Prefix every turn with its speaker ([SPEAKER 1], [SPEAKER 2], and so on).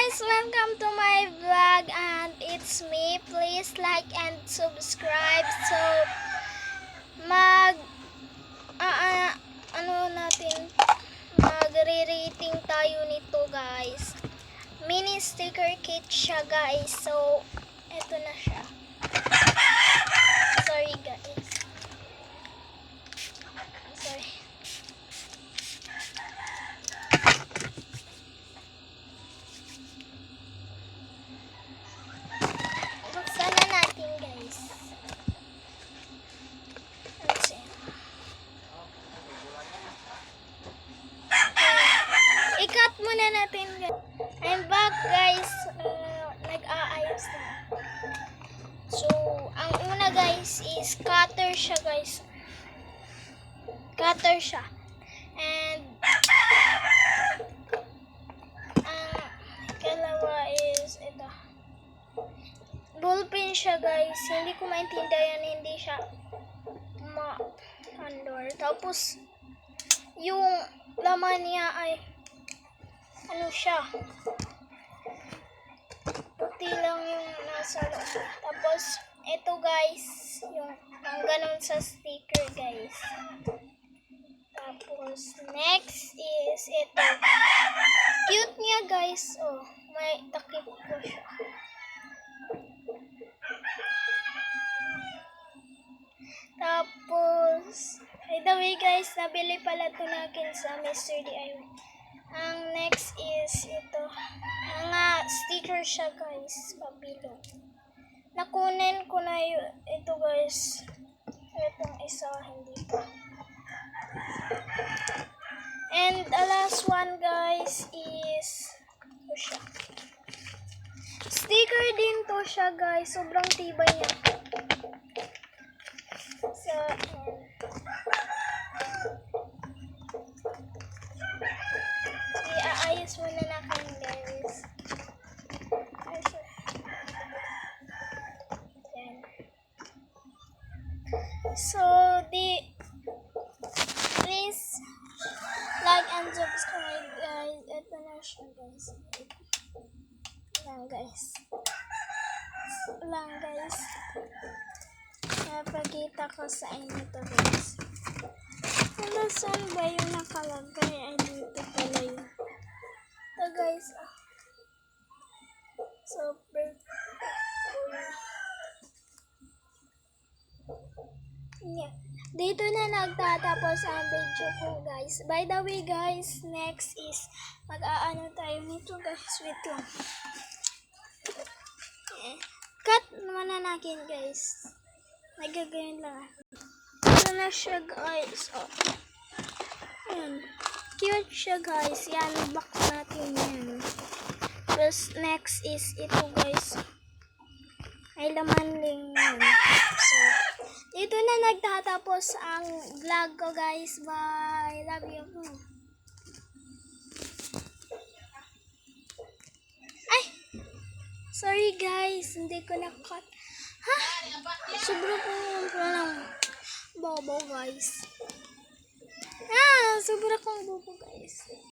[SPEAKER 1] guys! Welcome to my vlog and it's me. Please like and subscribe. So, magre-rating tayo nito guys. Mini sticker kit siya guys. So, eto na siya. Sorry guys. Sorry. Buksan na natin guys. Let's see. I-cut muna natin guys. I'm back guys. Nag-aayos na. So, ang una guys is cutter siya guys. Cutter siya. And ang kalawa is ito. Ballpen siya guys. Hindi ko maintindihan, hindi siya ma-handle. Tapos yung laman niya ay ano siya, puti lang yung nasa loob. Tapos ito guys, yung ang ganun sa sticker guys. Tapos next is ito. Cute niya guys. Oh, may takip ko siya. Tapos, by the way guys, nabili pala ito natin sa Mr. DIY. Ang next is ito. Mga sticker siya guys, pabilog. Nakunin ko na ito guys. Itong isa, hindi pa. And the last one guys is ito siya. Sticker din to siya guys. Sobrang tibay niya. So, i-aayos muna natin guys. So, please like and subscribe guys. Ito na siya guys. Lang guys. Napakita ko sa inyo to guys. Ano saan ba yung nakalagay? Ay dito pala yun. Ito guys. Super cool. Yeah. Dito na nagtatapos ang video ko guys. By the way guys, next is mag-aano tayo nito guys. Wait lang. Cut naman na natin guys. Nagagayon lang. Ito na siya guys. Oh. Ayan. Cute siya guys. Yan. Back natin yan. Tapos next is ito guys. Ay laman din yan. So, dito na nagtatapos ang vlog ko guys. Bye. Love you. Ay! Sorry guys. Hindi ko na-cut. Ha? Sobrang po lang bobo guys. Sobrang kong bobo guys.